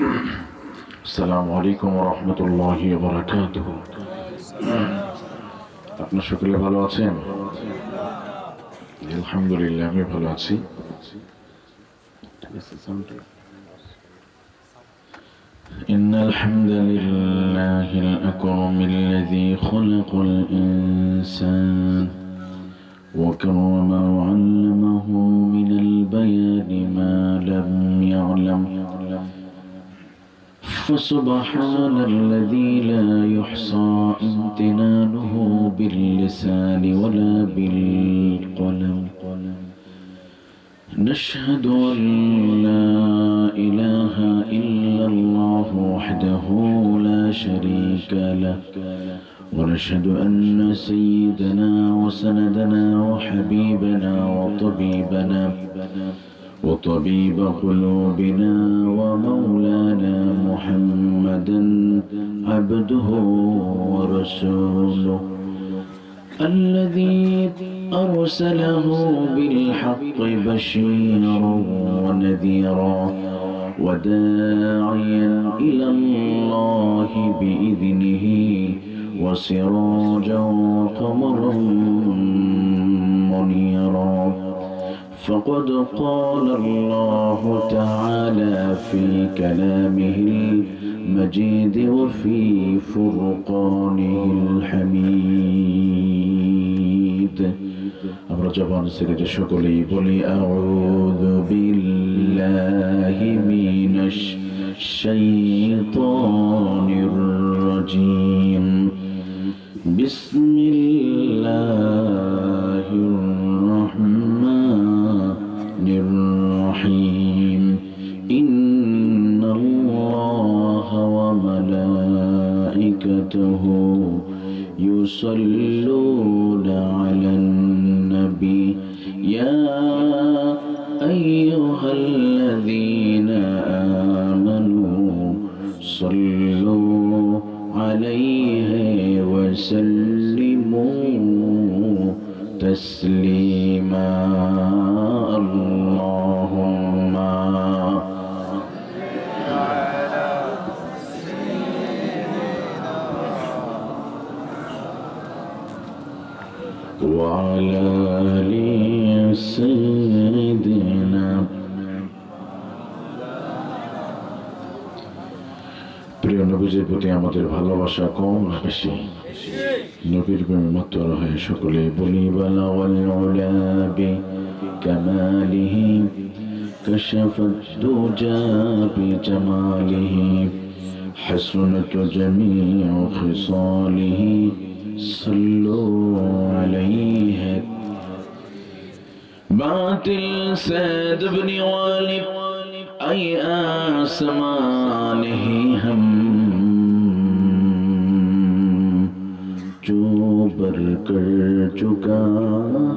আসসালামু আলাইকুম ওয়া রাহমাতুল্লাহি ওয়া বারাকাতুহু। আপনারা সকলে ভালো আছেন? আলহামদুলিল্লাহ, আমি ভালো আছি। إن الحمد لله الأكرم الذي خلق الإنسان وكرمه وعلمه من البيان ما لم يعلم، فسبحان الذي لا يحصى امتنانه باللسان ولا بالقلم. نشهد أن لا إله إلا الله وحده لا شريك له، ونشهد أن سيدنا وسندنا وحبيبنا وطبيب قلوبنا ومولانا محمدا عبده ورسوله الذي أرسله بالحق بشيرا ونذيرا وداعيا إلى الله بإذنه وسراجا وقمرا منيرا. فقد قال الله تعالى في كلامه المجيد وفي فرقانه الحميد. আমরা জবান ছেড়ে সকলেই বলি আউযু বিল্লাহি মিনাশ শাইতানির রাজীম। বিসমিল্লাহির রাহমানির রহিম। ইন্নাল্লাহা ওয়া মালাইকাতাহু يصلون على النبي يا أيها الذين آمنوا صلوا عليه وسلموا تسليما. اللهم وعلى آل سيدنا। প্রিয় নবীজির প্রতি আমাদের ভালোবাসা কম না বেশি? নবীর প্রেমে মত্তর হয়ে সকলে বলি বালাগাল উলা বিকামালিহি কাশাফাত দুজা বিজামালিহি হাসনাত জামিউ খিসালিহি صلوا عليه. باطل سيد بن والد أي آسمانه هم جو بر کر چکا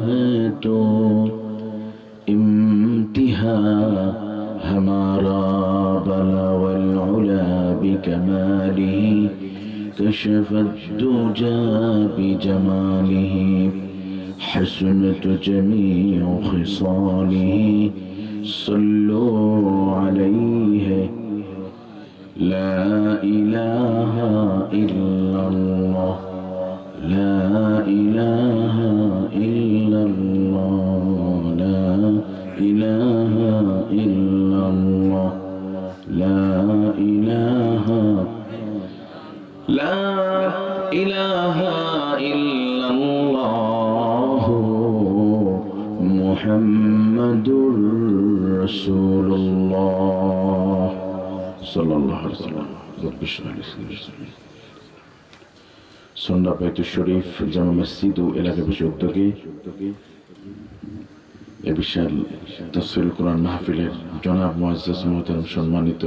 ہے تو امتحا ہمارا بلا والعلا بکماله كشف الدجى بجماله حسنت جميع خصاله صلوا عليه. لا إله إلا الله لا إله إلا الله لا إله إلا الله لا إله لا إله إلا الله محمد رسول الله صلى الله عليه وسلم. সন্ধ্যা বাইতুল শরীফ জামে মসজিদ ও এলাকাবাসী উদ্যোগে এ বিশাল তাফসীরুল কোরআন মাহফিলের জনাব মুআজ্জাজ মুহতারাম সম্মানিত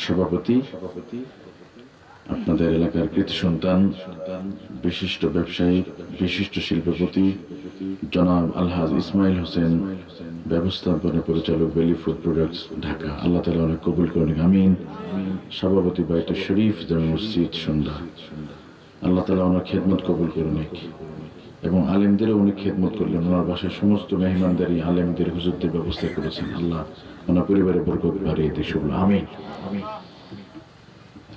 সভাপতি, আপনাদের এলাকার কৃতি সন্তান, বিশিষ্ট ব্যবসায়ী, বিশিষ্ট শিল্পপতি জনাব আলহাজ ইসমাইল হোসেন, ব্যবস্থাপনা পরিচালক বেলি ফুড প্রোডাক্টস ঢাকা। আল্লাহ তাআলা অনেক কবুল করুন, আমিন। সভাপতি বাইতুল শরীফ জামে মসজিদ সন্ধ্যা, আল্লাহ তাআলা অনেক খেদমত কবুল করুন। এবং আলেমদেরও উনি খেদমত করলেন। ওনার বাসায় সমস্ত মেহমানদারি আলেমদের হুজুরদের ব্যবস্থা করেছেন। আল্লাহ ওনার পরিবারের বরকত বাড়িয়ে দিক। আমিন।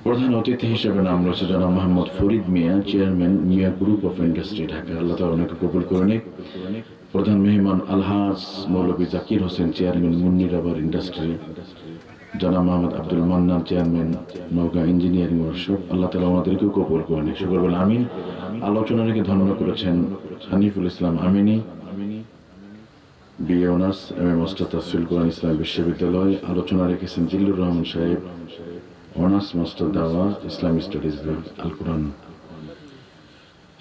প্রধান অতিথি হিসেবে নাম রয়েছে জনাব Mohammad Farid Mia, chairman Mia group of industry Dhaka. আল্লাহ তাআলা ওনাকে কবুল করে নিক। প্রধান মেহমান আলহাজ মৌলভী জাকির হোসেন, চেয়ারম্যান মুন্নিরাবার ইন্ডাস্ট্রি। জনাব Mohammad Abdul Mannan, chairman Naogaon engineering workshop. আল্লাহ তাআলা ওনাদেরকেও কবুল করে নিক। সকলে বলে আমিন। আলোচনা রেখে ধন্য করেছেন Haniful Islam Amini, BA honours, MA master তাফসীরুল কোরআন ইসলাম বিশ্ববিদ্যালয়। আলোচনা রেখেছেন জিল্লুর রহমান সাহেব, অনার্স মাস্টার দাওয়াত ইসলামী স্টাডিজ আল কোরআন।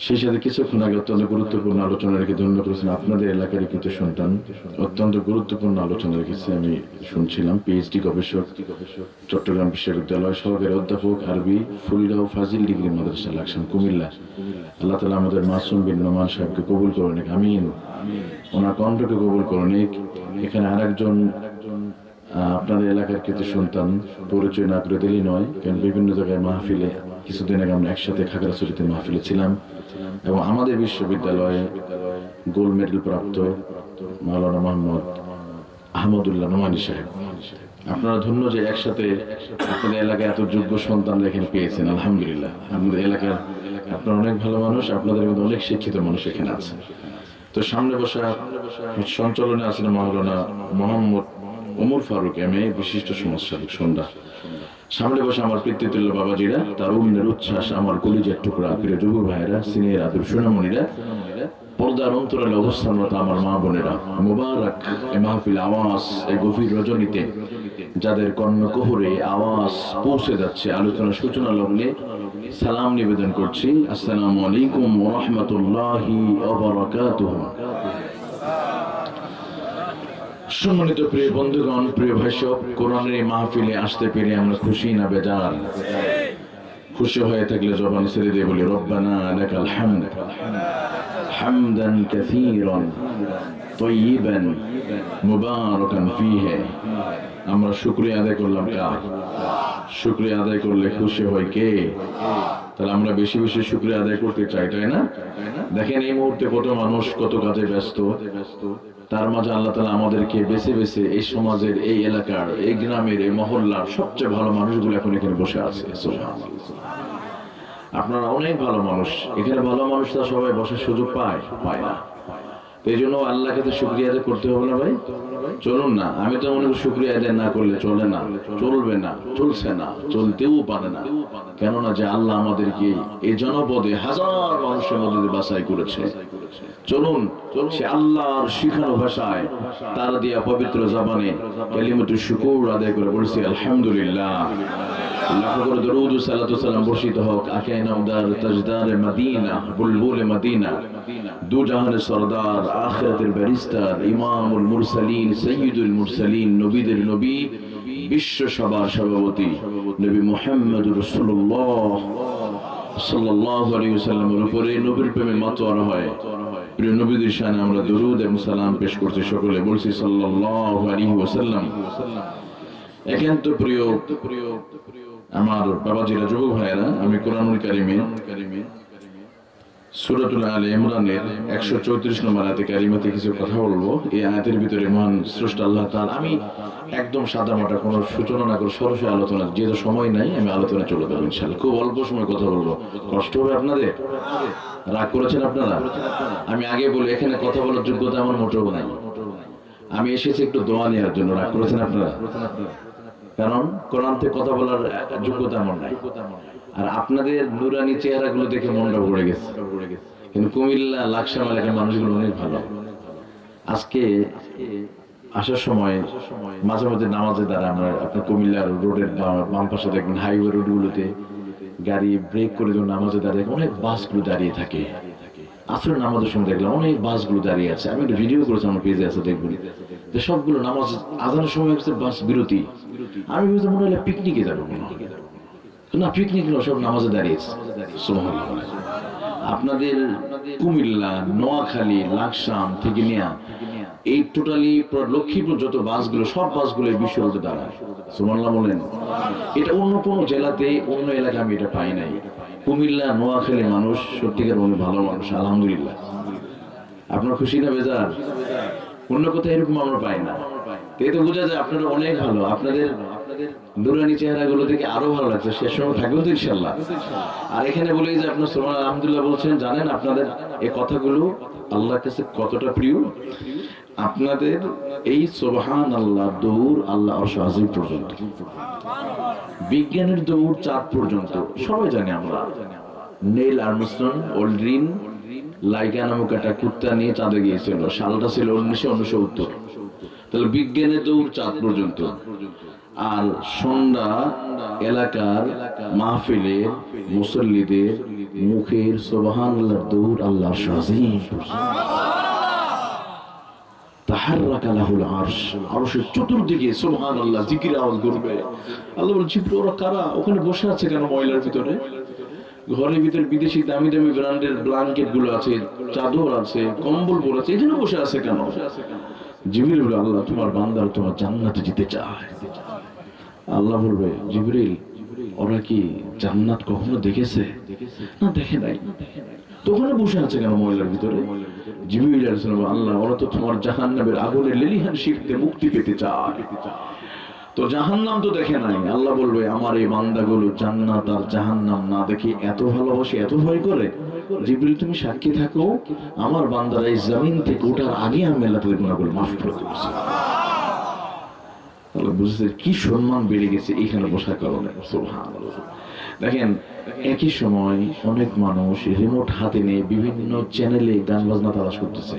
সেই সাথে কিছুক্ষণ আগে অত্যন্ত গুরুত্বপূর্ণ আলোচনা রেখে ধন্য করেছেন আপনাদের এলাকারই কিন্তু সন্তান। অত্যন্ত গুরুত্বপূর্ণ আলোচনা রেখেছে, আমি শুনছিলাম। পিএইচডি গবেষক, চট্টগ্রাম বিশ্ববিদ্যালয় সহকারী অধ্যাপক, আরবি, ফুলগাঁও ফাজিল ডিগ্রি মাদ্রাসা লাকসাম, কুমিল্লা। আল্লাহ তাআলা আমাদের মাসুম বিন নোমান সাহেবকে কবুল করে নিক। আমিন। ওনার কণ্ঠকে কবুল করে নিক। এখানে আরেকজন আপনাদের এলাকার কিছু সন্তান, পরিচয় না করে দিলেই নয়, কারণ বিভিন্ন জায়গায় মাহফিলে কিছুদিন আগে আমরা একসাথে খাগড়াছড়িতে মাহফিলে ছিলাম, এবং আমাদের বিশ্ববিদ্যালয়ে গোল্ড মেডেল প্রাপ্ত মাওলানা মোহাম্মদ আহমদুল্লাহ নোমানী সাহেব। আপনারা ধন্য যে একসাথে আপনাদের এলাকায় এত যোগ্য সন্তান এখানে পেয়েছেন। আলহামদুলিল্লাহ। আপনাদের এলাকার আপনারা অনেক ভালো মানুষ, আপনাদের মধ্যে অনেক শিক্ষিত মানুষ এখানে আছে। তো সামনে বসা সঞ্চালনে আছেন মাওলানা মোহাম্মদ ওমর ফারুক এমএ, বিশিষ্ট সমাজসেবক সন্ধ্যা। সামনে বসে আমার পিতৃতুল্য বাবাজিরা, তারুণ্যের উচ্ছ্বাস, আমার কলিজার টুকরা প্রিয় যুব ভাইয়েরা, সিনিয়র আদর সোনামণিরা, পর্দার অন্তরালে অবস্থানরত আমার মা বোনেরা, মুবারক এ মাহফিল আওয়াজ এই গভীর রজনীতে যাদের কর্ণকুহরে আওয়াজ পৌঁছে যাচ্ছে, আলোচনার সূচনা লগ্নে সালাম নিবেদন করছি। আসসালামু আলাইকুম ওয়া রাহমাতুল্লাহি ওয়া বারাকাতুহু। সম্মানিত প্রিয় বন্ধুগণ, প্রিয় ভাইসব, কোরআনের এই মাহফিলে আসতে পেরে আমরা খুশি না বেজার? খুশি হয়ে থাকলে জবান ছেড়ে দিয়ে বলি রব্বানা লাকাল হামদ হামদান কাসীরান তাইয়িবান মুবারাকান ফীহি। আমরা শুকরিয়া আদায় করলাম কার? শুকরিয়া আদায় করলে খুশি হয় কে? তাহলে আমরা বেশি বেশি শুকরিয়া আদায় করতে চাই, তাই না? দেখেন এই মুহূর্তে কত মানুষ কত কাজে ব্যস্ত, তার মাঝে আল্লাহ তাআলা আমাদেরকে বেছে বেছে এই সমাজের, এই এলাকার, এই গ্রামের, এই মহল্লার সবচেয়ে ভালো মানুষগুলো এখন এখানে বসে আছে। আপনারা অনেক ভালো মানুষ, এখানে ভালো মানুষরা সবাই বসার সুযোগ পায় না। এই জন্য আল্লাহকে তো শুকরিয়া আদায় করতে হবে না ভাই? চলুন না, আমি তো মনে করি শুকরিয়া আদায় না করলে চলে না, চলবে না, চলছে না, চলতেও পারে না। কেননা যে আল্লাহ আমাদেরকে এই জনপদে হাজার মানুষের মধ্যে বাছাই করেছে। চলুন সে আল্লাহর শিখানো ভাষায় তার দিয়া পবিত্র জবানে কালিমাতুশ শুকর আদায় করে বলছি আলহামদুলিল্লাহ। লাখ করে দরুদ ও সালাতু সালাম বর্ষিত হোক আকে নামদার তাজদার মদিনা, বুলবুল মদিনা, দু জাহানের সরদার, আখিরাতের ব্যারিস্টার, ইমামুল মুরসালিন, সাইয়্যিদুল মুরসালিন, নবীদের নবী, বিশ্ব সভার সভাপতি নবী মুহাম্মদুর রাসূলুল্লাহ সাল্লাল্লাহু আলাইহি ওয়াসাল্লামের উপরে নবীর প্রেমে মাতোয়ারা হয়। প্রিয় নবীদের শানে আমরা দরুদ এবং সালাম পেশ করতে সকলে বলছি সাল্লাল্লাহু আলাইহি ওয়াসাল্লাম। একান্ত প্রিয় আমার বাবাজিরা, যুবক ভাইয়েরা, আমি কোরআনুল কারীমে সূরাতুল আলে ইমরানের 134 নম্বর আয়াতে কারিমাতে কিছু কথা বলবো। এই আয়াতের ভিতরে মহান স্রষ্টা আল্লাহ তাআলা, আমি একদম সাদামাটা কোনো সূচনা না করে সরাসরি আলোচনা, যেহেতু সময় নাই আমি আলোচনা চলে যাবো ইনশাআল্লাহ। খুব অল্প সময় কথা বলবো, কষ্ট হবে আপনাদের? রাগ করেছেন আপনারা? আমি আগে বলি, এখানে কথা বলার যোগ্যতা আমার মোটেও নাই। আমি এসেছি একটু দোয়া নেওয়ার জন্য। রাগ করেছেন আপনারা? কারণ কোরআন থেকে কথা বলার যোগ্যতা আমার নাই। আর আপনাদের নুরানি চেহারাগুলো দেখে মনটা ভরে গেছে। কিন্তু কুমিল্লা লাকসাম এলাকার মানুষগুলো অনেক ভালো। আজকে আসার সময় মাঝে মাঝে নামাজে দ্বারা আমরা আপনার কুমিল্লার রোডের বাম পাশে দেখবেন, হাইওয়ে রোডগুলোতে গাড়ি ব্রেক করে যখন নামাজে দাঁড়িয়ে অনেক বাসগুলো দাঁড়িয়ে থাকে। আসলে নামাজের সময় দেখলাম অনেক বাসগুলো দাঁড়িয়ে আছে। আমি একটা ভিডিও করেছি, আমার পেজে আছে, দেখবেন যে সবগুলো নামাজ আজানের সময় হচ্ছে বাস বিরতি। আমি বুঝতে মনে হলে পিকনিকে যাবো না, পিকনিক নয়, সব নামাজে দাঁড়িয়েছে। সুবহানাল্লাহ। আপনাদের কুমিল্লা, নোয়াখালী, লাকসাম থেকে নিয়ে এই টোটালি লক্ষ্মীপুর যত বাসগুলো, সব বাসগুলো বিশ্ব রোডে দাঁড়ায়। সুবহানাল্লাহ বলেন। এটা অন্য কোনো জেলাতে, অন্য এলাকায় আমি এটা পাই নাই। কুমিল্লা, নোয়াখালী মানুষ সত্যিকার অনেক ভালো মানুষ, আলহামদুলিল্লাহ। আপনার খুশি না বেজার? অন্য কোথাও এরকম আমরা পাই না। এই তো বোঝা যায় আপনারা অনেক ভালো, আপনাদের নুরানি চেহারাগুলো থেকে আরো ভালো লাগছে। শেষ সময় থাকবে তো ইনশাল্লাহ। আর এখানে বলেই যে আপনার সুবহান আলহামদুলিল্লাহ বলছেন, জানেন আপনাদের এই কথাগুলো আল্লাহর কাছে কতটা প্রিয়? আপনাদের এই সুবহান আল্লাহ দৌড় আল্লাহ আরশ আজিম পর্যন্ত, বিজ্ঞানের দৌড় চাঁদ পর্যন্ত, সবাই জানি আমরা। নীল আর্মস্ট্রং ওল্ড্রিন লাইকা নামক একটা কুত্তা নিয়ে চাঁদে গিয়েছিল, সালটা ছিল 1969। তাহলে বিজ্ঞানের দৌড় চাঁদ পর্যন্ত। আর সন্ধ্যা এলাকার মাহফিলের মুসল্লিদের মুখের সুবহানাল্লাহর দৌড় আল্লাহর শাজিম। তাহাররাকা লাহুল আরশ, আরশের চতুর্দিকে সুবহানাল্লাহ জিকির আওয়াজ করবে। আল্লাহ বলেন, জিবরিল ওরা কারা? ওখানে বসে আছে কেন ময়লার ভিতরে? ঘরের ভিতরে বিদেশি দামি দামি ব্র্যান্ডের ব্ল্যাঙ্কেট গুলো আছে, চাদর আছে, কম্বল পরে আছে, এখানে বসে আছে কেন? জিবরিল বলে, আল্লাহ তোমার বান্দারা তোমার জান্নাতে যেতে চায়। আল্লাহ বলবে, জিবরিল ওরা কি জান্নাত কখনো দেখেছে? না, দেখে নাই। তো ওখানে বসে আছে কেন ময়লার ভিতরে? জিবরিল আলাইহিস সালাম, আল্লাহ ওরা তো তোমার জাহান্নামের আগুনের লেলিহান শিখতে মুক্তি পেতে চায়, তো জাহান্নাম তো দেখে নাই। আল্লাহ বলবে, আমার এই বান্দাগুলো জান্নাত আর জাহান্নাম না দেখে এত ভালোবাসে, এত ভয় করে। জিবরিল তুমি সাক্ষী থাকো, আমার বান্দারা এই জমিন থেকে ওঠার আগে আমি আল্লাহ তাদের গুনাহগুলো মাফ করে দিয়েছি। আল্লাহ বুঝতে কি সম্মান বেড়ে গেছে এখানে বসার কারণে। সুবহানাল্লাহ। দেখেন, একই সময় অনেক মানুষ রিমোট হাতে নিয়ে বিভিন্ন চ্যানেলে গান বাজনা তালাশ করতেছে,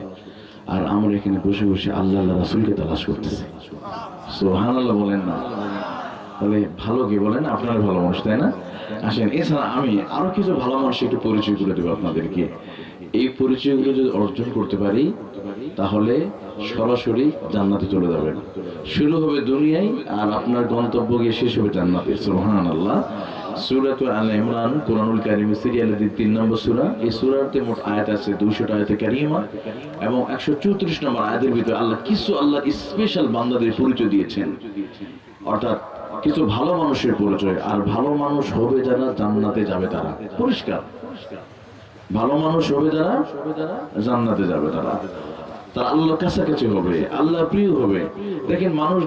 আর আমরা এখানে বসে বসে আল্লাহ আল্লাহ রাসূলকে তালাশ করতেছি। সুবহানাল্লাহ বলেন না? তাহলে ভালো কে বলেন? আপনারা ভালো মানুষ, তাই না? আসেন, এছাড়া আমি আরো কিছু ভালো মানুষ একটু পরিচয় করে দেবো আপনাদেরকে। এই পরিচয়গুলো যদি অর্জন করতে পারি তাহলে সরাসরি জান্নাতে চলে যাবেন। শুরু হবে দুনিয়ায় আর আপনার গন্তব্য গিয়ে শেষ হবে জান্নাতে। সুবহানাল্লাহ। সূরাতুল আল ইমরান কোরআনুল কারীমের সিরিয়ালের 3 নম্বর সূরা। এই সূরাতে মোট আয়াত আছে 200 আয়াতে কারিমা, এবং 134 নম্বর আয়াতের ভিতরে আল্লাহ কিছু আল্লাহর স্পেশাল বান্দাদের পরিচয় দিয়েছেন, অর্থাৎ কিছু ভালো মানুষের পরিচয়। আর ভালো মানুষ হবে যারা জান্নাতে যাবে তারা, পরিষ্কার ভালো মানুষ হবে যারা জান্নাতে যাবে তারা আল্লাহর কাছাকাছি হবে, আল্লাহ প্রিয় হবে। দেখেন, মানুষ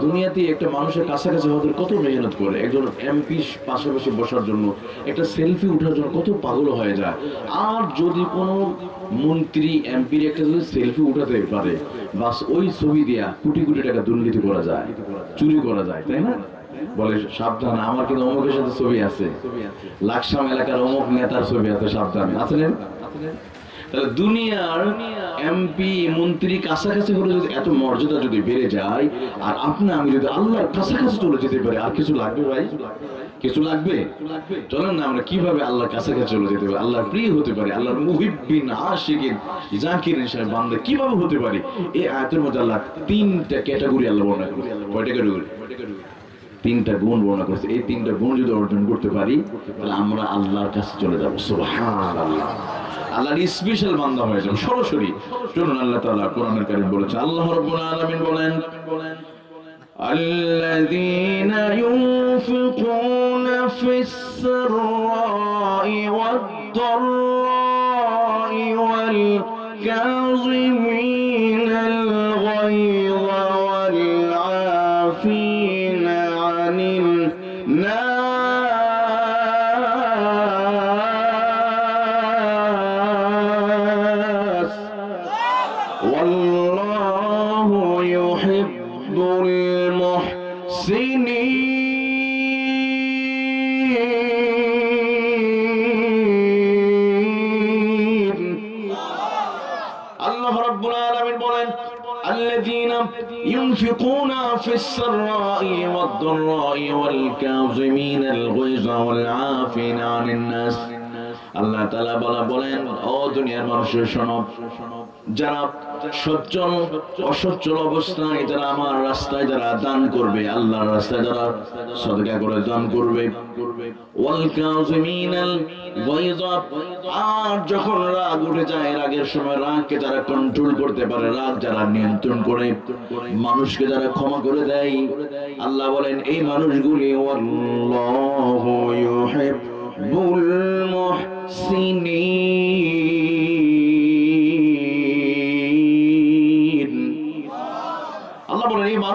দুনিয়াতে একটা মানুষের কাছাকাছি হতে কত মেহনত করে। একজন এমপি পাশাপাশি বসার জন্য, একটা সেলফি ওঠার জন্য কত পাগল হয়ে যায়। আর যদি কোনো মন্ত্রী এমপির একটা যদি সেলফি উঠাতে পারে, বাস ওই ছবি দিয়া কোটি কোটি টাকা দুর্নীতি করা যায়, চুরি করা যায়, তাই না? বলে, সাবধান, আমার কিন্তু অমুকের সাথে ছবি আছে, লাকসাম এলাকার অমুক নেতার ছবি আছে, সাবধান। আছেন? তাহলে দুনিয়ার এমপি মন্ত্রী কাছাকাছি হলে যদি এত মর্যাদা যদি বেড়ে যায়, আর আপনি আমি যদি আল্লাহর কাছাকাছি চলে যেতে পারি, আর কিছু লাগবে ভাই? কিছু লাগবে? চলেন না আমরা কিভাবে আল্লাহর কাছাকাছি চলে যেতে পারি, আল্লাহর প্রিয় হতে পারি, আল্লাহর মুহিব্বিন আশিকিন জাকিরিন সাহেব বান্দা কিভাবে হতে পারি? এই আয়াতের মধ্যে আল্লাহ 3টা ক্যাটাগরি আল্লাহ বর্ণনা করেছে। কয়টা ক্যাটাগরি? 3টা গুণ বর্ণনা করেছে। এই 3টা গুণ যদি অর্জন করতে পারি তাহলে আমরা আল্লাহর কাছে চলে যাবো। সুবহানাল্লাহ। আল্লাহর স্পেশাল বান্দা হয়ে যাবে সরাসরি। চলুন, আল্লাহ তাআলা কোরআনুল কারীম বলেছে, আল্লাহ রাব্বুল আলামিন বলেন, আল্লাযীনা ইউনফিকুনা ফিস-সাররাই ওয়াদ-দাররাই ওয়াল কাযিমিনাল গায়যা ওয়াল আফিনা আনিন নাস ওয়াল্লাহু ইউহিব্বুল মুহসিনিন। আল্লাহ রাব্বুল আলামিন বলেন, الذين ينفقون في السراء والضراء والكاظمين الغيظ والعافين عن الناس। আল্লাহ তাআলা বলেন, ও দুনিয়ার মানুষের শোনো, যারা সচ্ছল অসচ্ছল অবস্থায় যারা আমার রাস্তায় যারা দান করবে, আল্লাহর রাস্তায় যারা সদকা করে দান করবে, ওয়াল কাযিমিনাল গায়য, আর যখন রাগ উঠে যায়, রাগের সময় রাগকে যারা কন্ট্রোল করতে পারে, রাগ যারা নিয়ন্ত্রণ করে, মানুষকে যারা ক্ষমা করে দেয়, আল্লাহ বলেন এই মানুষগুলি আল্লাহু ইউহিব্বুল মুহসিনিন।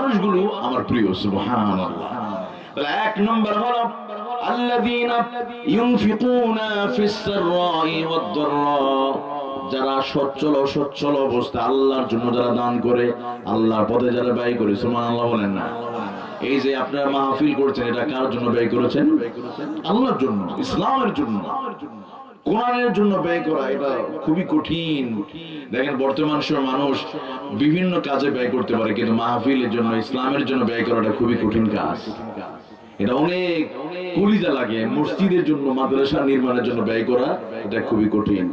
মানুষগুলো আমার প্রিয়। সুবহানাল্লাহ। তাহলে এক নম্বর হলো আল্লাযীনা ইউনফিকুনা ফিস সাররাই ওয়াদ দাররা, যারা সচ্ছল অবস্থা আল্লাহর জন্য যারা দান করে, আল্লাহর পথে যারা ব্যয় করে। সুবহানাল্লাহ বলেন না? এই যে আপনারা মাহফিল করছেন, এটা কার জন্য ব্যয় করেছেন? আল্লাহর জন্য, ইসলামের জন্য, কোরআনের জন্য ব্যয় করা এটা খুবই কঠিন। দেখেন বর্তমান সময় মানুষ বিভিন্ন কাজে ব্যয় করতে পারে, কিন্তু মাহফিলের জন্য, ইসলামের জন্য ব্যয় করাটা খুবই কঠিন কাজ। এটা অনেক কলিজা লাগে। মসজিদের জন্য, মাদ্রাসা নির্মাণের জন্য ব্যয় করা এটা খুবই কঠিন।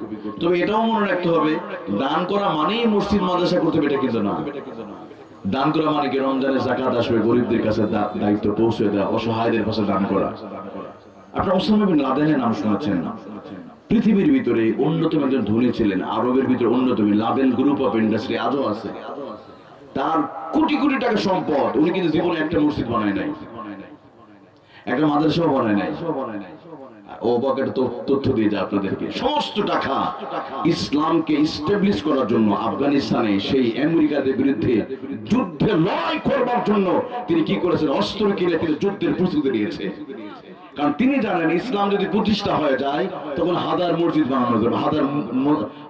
তবে এটাও মনে রাখতে হবে, দান করা মানেই মসজিদ মাদ্রাসা করতে হবে এটা কিন্তু না। দান করা মানে কি রমজানে যাকাত আসবে, গরিবদের কাছে দায়িত্ব পৌঁছে দেওয়া, অসহায়দের পাশে দান করা। আপনারা ওসামা বিন লাদেনের নাম শুনেছেন না? পৃথিবীর ভিতরে অন্যতম একজন ধনী ছিলেন, আরবের ভিতরে অন্যতম। লাদেন গ্রুপ অফ ইন্ডাস্ট্রি আজও আছে। তার কোটি কোটি টাকা সম্পদ, উনি কিন্তু জীবনে একটা মসজিদ বানায় নাই, একটা মাদ্রাসাও বানায় নাই। ও বকেট তথ্য দিয়ে যায় আপনাদেরকে। সমস্ত টাকা ইসলামকে এস্টাবলিশ করার জন্য আফগানিস্তানে সেই আমেরিকাদের বিরুদ্ধে যুদ্ধে লড়াই করবার জন্য তিনি কি করেছেন? অস্ত্র কিনে তিনি যুদ্ধের প্রস্তুতি নিয়েছে। কারণ তিনি জানেন ইসলাম যদি প্রতিষ্ঠা হয়ে যায় তখন হাজার মসজিদ বানানো যাবে,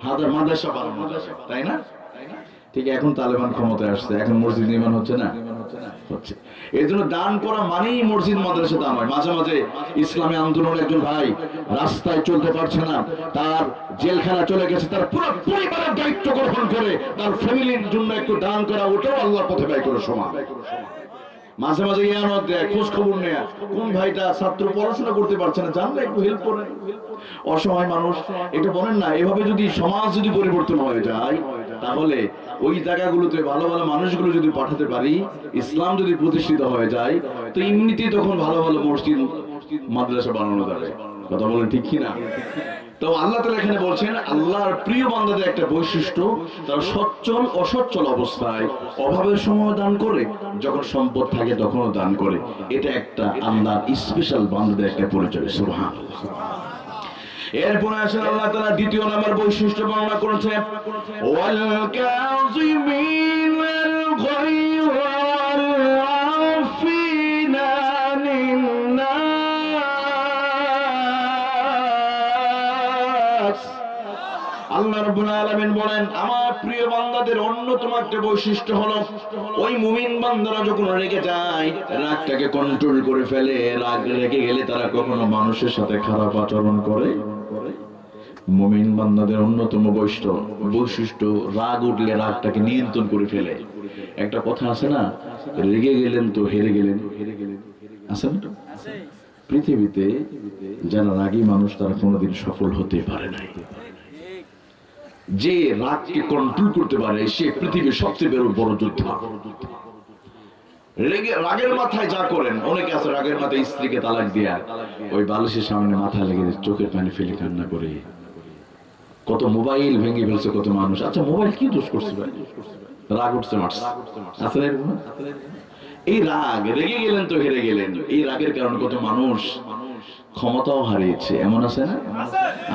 হাজার মাদ্রাসা বানানো যাবে, তাই না? ঠিক এখন তালেবান ক্ষমতায় আসছে, এখন মসজিদ নির্মাণ হচ্ছে না? হচ্ছে। এই জন্য দান করা মানেই মসজিদ মাদ্রাসা দান হয়। মাঝে মাঝে ইসলামী আন্দোলনের একজন ভাই রাস্তায় চলতে পারছে না, তার জেলখানা চলে গেছে, তার পুরো পরিবারের দায়িত্ব গ্রহণ করে তার ফ্যামিলির জন্য একটু দান করা, ওটাও আল্লাহর পথে ব্যয় করে সমান। মাঝে মাঝে ইয়ানত দেয়, খোঁজ খবর নেয়া, কোন ভাইটা ছাত্র পড়াশোনা করতে পারছে না, জানলে একটু হেল্প করেন। অসহায় মানুষ, এটা বলেন না? এভাবে যদি সমাজ যদি পরিবর্তন হয়ে যায়, তাহলে ওই জায়গাগুলোতে ভালো ভালো মানুষগুলো যদি পাঠাতে পারি, ইসলাম যদি প্রতিষ্ঠিত হয়ে যায়, তো এমনিতেই তখন ভালো ভালো মসজিদ মাদ্রাসা বানানো যাবে। কথা বলেন ঠিক কিনা? তো আল্লাহ তাআলা এখানে বলছেন আল্লাহর প্রিয় বান্দাদের একটা বৈশিষ্ট্য, তারা অসচ্ছল অবস্থায় অভাবের সময় দান করে, যখন সম্পদ থাকে তখনও দান করে। এটা একটা আল্লাহর স্পেশাল বান্দাদের একটা পরিচয়। সুবহানাল্লাহ। এরপরে আসেন আল্লাহ তাআলা দ্বিতীয় নাম্বার বৈশিষ্ট্য বর্ণনা করেছেন, ওয়াল কাযিমিনাল গায়য ওয়াল আফিনা আনিন নাস। আল্লাহ রাব্বুল আলামিন বলেন আমার প্রিয় বান্দাদের অন্যতম একটা বৈশিষ্ট্য হলো, ওই মুমিন বান্দারা যখন রেগে যায়, রাগটাকে কন্ট্রোল করে ফেলে। রাগ রেগে গেলে তারা কখনো মানুষের সাথে খারাপ আচরণ করে। মুমিন বান্দাদের অন্যতম বৈশিষ্ট্য, রাগ উঠলে রাগটাকে নিয়ন্ত্রণ করে ফেলে। একটা কথা আছে না, রেগে গেলেন তো হেরে গেলেন, আছে না? পৃথিবীতে যারা রাগী মানুষ তারা কোনোদিন সফল হতে পারে নাই। যে রাগকে কন্ট্রোল করতে পারে সে পৃথিবীর সবচেয়ে বড় যোদ্ধা। রাগের মাথায় যা করেন, অনেকে আছে রাগের মাথায় স্ত্রীকে তালাক দেয়া, ওই বালিশের সামনে মাথা লেগে চোখের পানি ফেলে কান্না করে। কত মোবাইল ভেঙে ফেলছে কত মানুষ। আচ্ছা মোবাইল কি দোষ করছে ভাই? রাগ উঠছে মারছে, আসলে এই রাগ, রেগে গেলেন তো হেরে গেলেন, এই রাগের কারণে কত মানুষ ক্ষমতাও হারিয়েছে। এমন আছে না?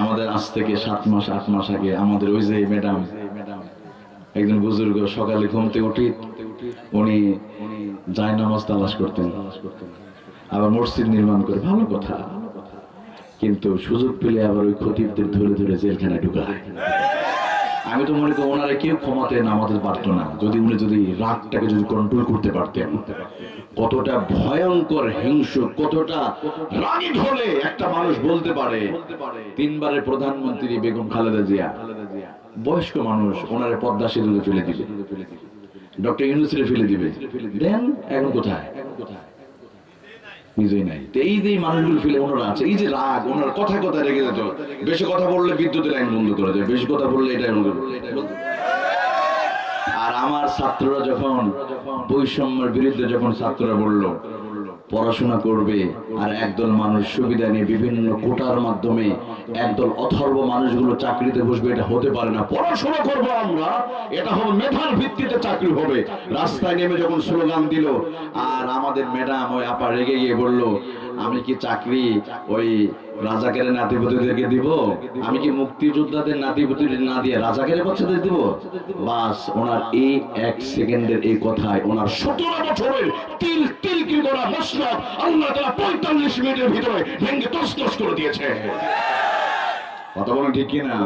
আমাদের আজ থেকে 7 মাস 8 মাস আগে আমাদের ওই যে ম্যাডাম, একজন বুজুর্গ, সকালে ঘুমতে উঠি উনি জায়নামাজ তালাশ করতেন, আবার মসজিদ নির্মাণ করে, ভালো কথা, কিন্তু সুযোগ পেলে আবার ওই খতিবদের ধরে ধরে জেলখানায় ঢুকায়। আমি তো মনে করি ওনারা কেউ ক্ষমাতে নামাতে পারতো না, যদি রাগটাকে যদি কন্ট্রোল করতে পারতেন। কতটা ভয়ঙ্কর হিংস্র, কতটা রাগী হলে একটা মানুষ বলতে পারে। 3 বারের প্রধানমন্ত্রী বেগম খালেদা জিয়া, বয়স্ক মানুষ, ওনারে পদ্মা সেতুতে ফেলে দিবে, ডক্টর ইউনূসকে ফেলে দিবে, দেন এখন কোথায়? নিজেই নাই। এই যে মানুষগুলো ফেলে ওনারা আছে, এই যে রাগ, ওনার কথায় কথায় রেগে যেত। বেশি কথা বললে বিদ্যুতের লাইন বন্ধ করে দেয়, বেশি কথা বললে এটাই বন্ধ করে। আর আমার ছাত্ররা যখন বৈষম্যের বিরুদ্ধে যখন ছাত্ররা বলল, পড়াশোনা করবে, আর একদল মানুষ সুবিধা নিয়ে বিভিন্ন কোটার মাধ্যমে একদল অথর্ব মানুষগুলো চাকরিতে বসবে। এটা হতে পারে না। পড়াশোনা করব আমরা, এটা হবে মেধার ভিত্তিতে চাকরি হবে। রাস্তায় নেমে যখন স্লোগান দিল, আর আমাদের ম্যাডাম ওই আপা রেগে গিয়ে বলল, আমি কি চাকরি ওই রাজাকারের নাতিপুতিদেরকে দিব? আমি কি মুক্তিযোদ্ধাদের নাতিপুতি না দিয়ে রাজাকারের বাচ্চাদের দিব? বাস ওনার এই 1 সেকেন্ডের এই কথায় ওনার 17 বছরের তিল তিল কি করা মসনদ আল্লাহ তাআলা 45 মিনিটের ভিতরে ভেঙে তছনছ করে দিয়েছে। কথা বলেন ঠিক কি না?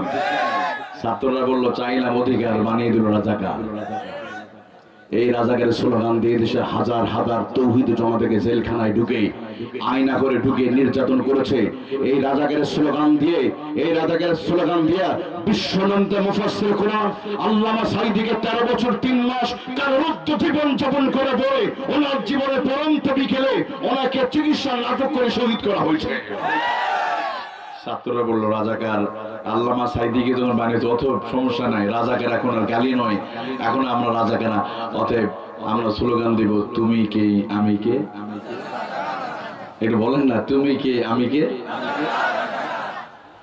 ছাত্ররা বলল, চাইলাম অধিকার, বানিয়ে দিল রাজাকার। এই রাজাকারের স্লোগান দিয়ে দেশের হাজার হাজার তৌহিদ জমাদেরকে জেলখানায় ঢুকে আয়না করে ঢুকে নির্যাতন করেছে। এই রাজাকারের স্লোগান দিয়ে, এই রাজাকারের স্লোগান দিয়ে বিশ্বনন্দ মুফাসসির কোরআন আল্লামা সাঈদীকে 13 বছর 3 মাস কারারুদ্ধ জীবন যাপন করে বলে ওনার জীবনের পরন্ত বিকেলে ওনাকে চিকিৎসা নাটক করে শহীদ করা হয়েছে। ছাত্ররা বলল, রাজাকার আল্লামা সাঈদীকে যখন বানিয়েছে অত সমস্যা নাই, রাজাকার এখন আর গালি নয়, এখন আমরা রাজাকার না, অতএব আমরা স্লোগান দিব, তুমি কে আমি কে। একটু বলেন না, তুমি কে আমি কে।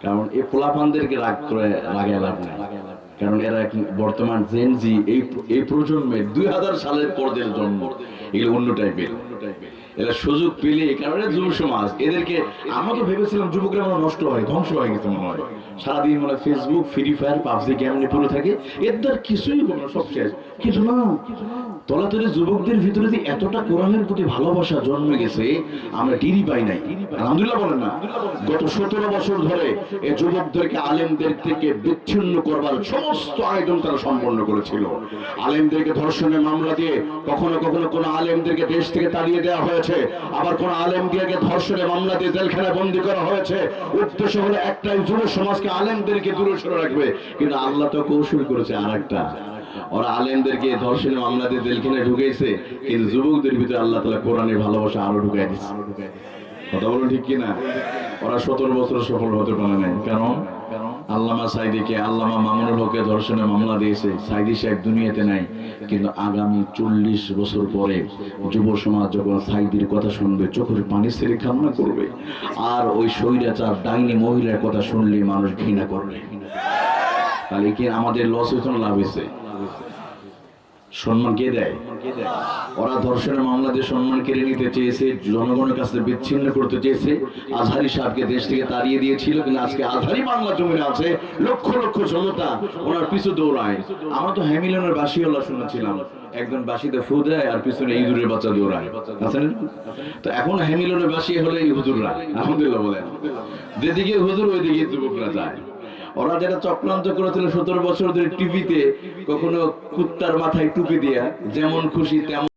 কারণ এই পোলাপানদেরকে রাগ করে রাগে লাভ নাই, কারণ এরা বর্তমান জেনজি এই প্রজন্মের 2000 সালের পরদের জন্ম, এগুলো অন্য টাইপের। এরা সুযোগ পেলে, কারণ যুব সমাজ, এদেরকে আমরা তো ভেবেছিলাম যুবকরা মনে নষ্ট হয়, ধ্বংস হয়ে গেছে মনে হয়, সারাদিন মনে হয় Facebook, free fire, PUBG game নিয়ে পড়ে থাকে, এদের কিছুই হবে না, সব শেষ। কিন্তু না, তলাতলে যুবকদের ভিতরে যে এতটা কোরআনের প্রতি ভালোবাসা জন্মে গেছে, আমরা টিরি পাই নাই। আলহামদুলিল্লাহ বলেন না? গত 17 বছর ধরে এই যুবকদেরকে আলেমদের থেকে বিচ্ছিন্ন করবার সমস্ত আয়োজন তারা সম্পন্ন করেছিল। আলেমদেরকে ধর্ষণের মামলা দিয়ে কখনো কখনো কোন আলেমদেরকে দেশ থেকে তাড়িয়ে দেওয়া হয়েছে, আবার কোন আলেমদেরকে ধর্ষণের মামলা দিয়ে জেলখানায় বন্দী করা হয়েছে। উদ্দেশ্য হলো একটাই, যুব সমাজকে আলেমদেরকে দূরে সরে রাখবে। কিন্তু আল্লাহ তো কৌশল করেছে আরেকটা, ওরা আলেমদেরকে ধর্ষণের মামলা দিয়ে জেলখানায় ঢুকেছে, কিন্তু যুবকদের ভিতরে আল্লাহ তাআলা কোরআনের ভালোবাসা আরো ঢুকাই দিচ্ছে। কথা বলুন ঠিক কিনা? ওরা 17 বছর সফল হতে পারে নাই। কারণ আল্লামা সাঈদীকে, আল্লামা মামুনুল হককে ধর্ষণের মামলা দিয়েছে। সাঈদী সাহেব দুনিয়াতে নাই, কিন্তু আগামী 40 বছর পরে যুব সমাজ যখন সাঈদীর কথা শুনবে, চোখের পানি ছেড়ে কান্না করবে। আর ওই স্বৈরাচার ডাইনি মহিলার কথা শুনলে মানুষ ঘৃণা করবে। তাহলে কি আমাদের লস হয়েছে না লাভ হয়েছে? সম্মান কে দেয়? ওরা ধর্ষণের মামলা দিয়ে সম্মান কেড়ে নিতে চেয়েছে, জনগণের কাছে বিচ্ছিন্ন করতে চেয়েছে। আজহারি সাহেবকে দেশ থেকে তাড়িয়ে দিয়েছিল, কিন্তু আজকে আজহারি বাংলা জমিনে আছে, লক্ষ লক্ষ জনতা ওনার পিছু দৌড়ায়। আমরা তো হ্যামিলনের বাসিওয়ালা শুনেছিলাম, একজন বাসিতে ফু দেয় আর পিছনে ইঁদুরের বাচ্চা দৌড়ায়, আছেন? তো এখন হ্যামিলনের বাসি হলে এই হুজুররা, আলহামদুলিল্লাহ বলেন, যেদিকে হুজুর ওইদিকে যুবকরা যায়। ওরা যেটা চক্রান্ত করেছিল 17 বছর ধরে টিভিতে, কখনো কুত্তার মাথায় টুপি দিয়া যেমন খুশি তেমন